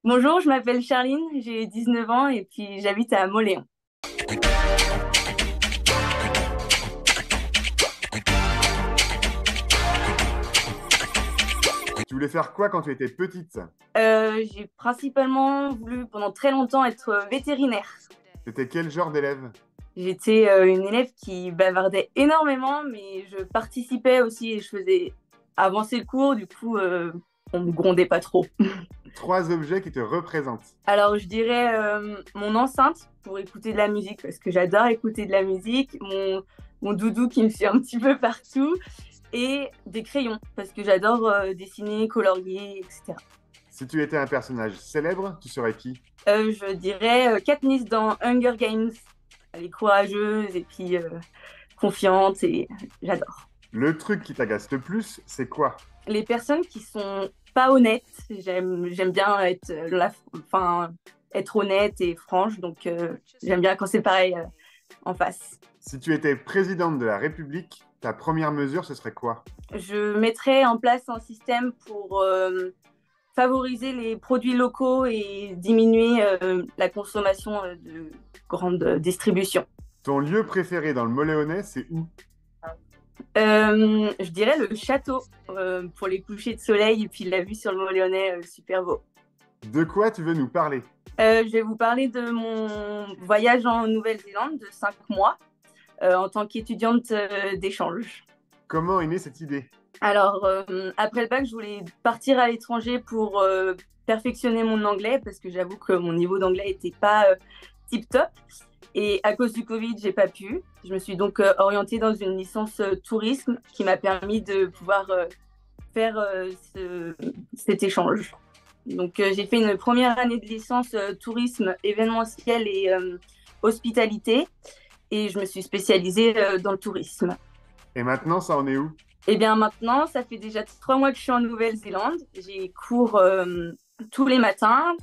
Bonjour, je m'appelle Charline, j'ai 19 ans et puis j'habite à Moléon. Tu voulais faire quoi quand tu étais petite? J'ai principalement voulu pendant très longtemps être vétérinaire. T'étais quel genre d'élève? J'étais une élève qui bavardait énormément, mais je participais aussi et je faisais avancer le cours, du coup on me grondait pas trop. Trois objets qui te représentent. Alors je dirais mon enceinte pour écouter de la musique parce que j'adore écouter de la musique, mon doudou qui me suit un petit peu partout et des crayons parce que j'adore dessiner, colorier, etc. Si tu étais un personnage célèbre, tu serais qui? Je dirais Katniss dans Hunger Games. Elle est courageuse et puis confiante et j'adore. Le truc qui t'agace le plus, c'est quoi? Les personnes qui sont pas honnêtes, j'aime bien être enfin être honnête et franche, donc j'aime bien quand c'est pareil en face. Si tu étais présidente de la République, ta première mesure, ce serait quoi? Je mettrais en place un système pour favoriser les produits locaux et diminuer la consommation de grande distribution. Ton lieu préféré dans le Moléonnais, c'est où? Je dirais le château pour les couchers de soleil et puis la vue sur le Mont Lyonnais, super beau. De quoi tu veux nous parler? Je vais vous parler de mon voyage en Nouvelle-Zélande de 5 mois en tant qu'étudiante d'échange. Comment est née cette idée? Alors, après le bac, je voulais partir à l'étranger pour perfectionner mon anglais parce que j'avoue que mon niveau d'anglais n'était pas tip top. Et à cause du Covid, j'ai pas pu. Je me suis donc orientée dans une licence tourisme qui m'a permis de pouvoir faire cet échange. Donc, j'ai fait une première année de licence tourisme événementiel et hospitalité. Et je me suis spécialisée dans le tourisme. Et maintenant, ça en est où? Et bien maintenant, ça fait déjà 3 mois que je suis en Nouvelle-Zélande. J'ai cours tous les matins,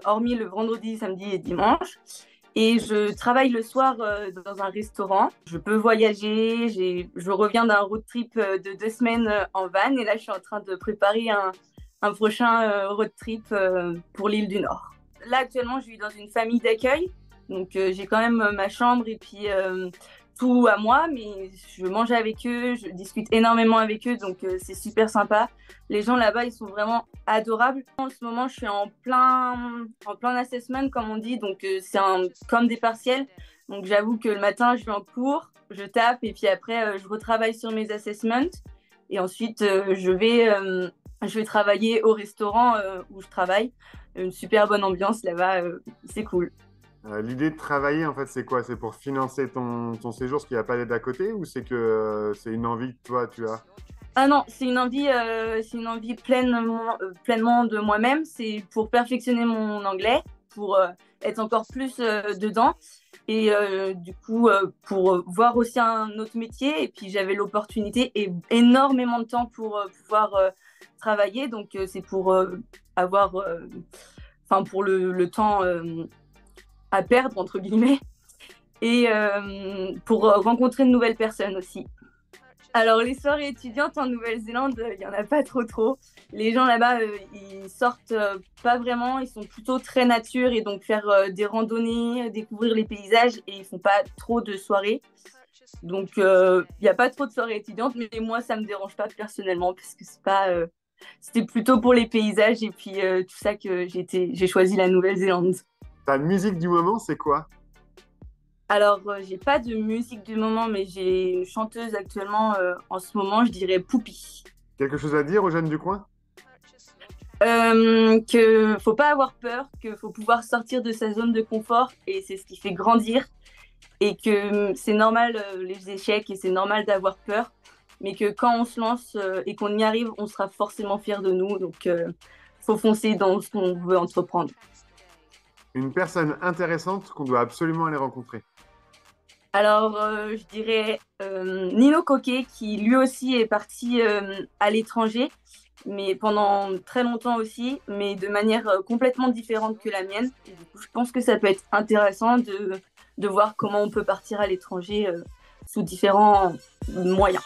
hormis le vendredi, samedi et dimanche. Et je travaille le soir dans un restaurant. Je peux voyager. Je reviens d'un road trip de 2 semaines en van. Et là, je suis en train de préparer un prochain road trip pour l'île du Nord. Là, actuellement, je vis dans une famille d'accueil. Donc, j'ai quand même ma chambre et puis tout à moi, mais je mange avec eux, je discute énormément avec eux, donc c'est super sympa. Les gens là-bas, ils sont vraiment adorables. En ce moment, je suis en plein assessment, comme on dit, donc comme des partiels. Donc j'avoue que le matin, je vais en cours, je tape, et puis après, je retravaille sur mes assessments. Et ensuite, je vais travailler au restaurant où je travaille. Une super bonne ambiance là-bas, c'est cool. L'idée de travailler, en fait, c'est quoi? C'est pour financer ton séjour, ce qu'il n'y a pas d'aide à côté, ou c'est que c'est une envie que toi, tu as? Ah non, c'est une envie pleinement de moi-même. C'est pour perfectionner mon anglais, pour être encore plus dedans. Et du coup, pour voir aussi un autre métier. Et puis, j'avais l'opportunité et énormément de temps pour pouvoir travailler. Donc, c'est pour avoir, enfin, pour le temps à perdre, entre guillemets. Et pour rencontrer de nouvelles personnes aussi. Alors, les soirées étudiantes en Nouvelle-Zélande, il n'y en a pas trop trop. Les gens là-bas, ils sortent pas vraiment, ils sont plutôt très nature et donc faire des randonnées, découvrir les paysages et ils font pas trop de soirées. Donc, il n'y a pas trop de soirées étudiantes, mais moi, ça me dérange pas personnellement parce que c'est pas, c'était plutôt pour les paysages et puis tout ça que j'ai choisi la Nouvelle-Zélande. Ta musique du moment, c'est quoi? Alors, j'ai pas de musique du moment, mais j'ai une chanteuse actuellement en ce moment, je dirais Poupie. Quelque chose à dire aux jeunes du coin? Que faut pas avoir peur, que faut pouvoir sortir de sa zone de confort et c'est ce qui fait grandir et que c'est normal les échecs et c'est normal d'avoir peur, mais que quand on se lance et qu'on y arrive, on sera forcément fier de nous. Donc, faut foncer dans ce qu'on veut entreprendre. Une personne intéressante qu'on doit absolument aller rencontrer. Alors, je dirais Nino Coquet, qui lui aussi est parti à l'étranger, mais pendant très longtemps aussi, mais de manière complètement différente que la mienne. Et du coup, je pense que ça peut être intéressant de voir comment on peut partir à l'étranger sous différents moyens.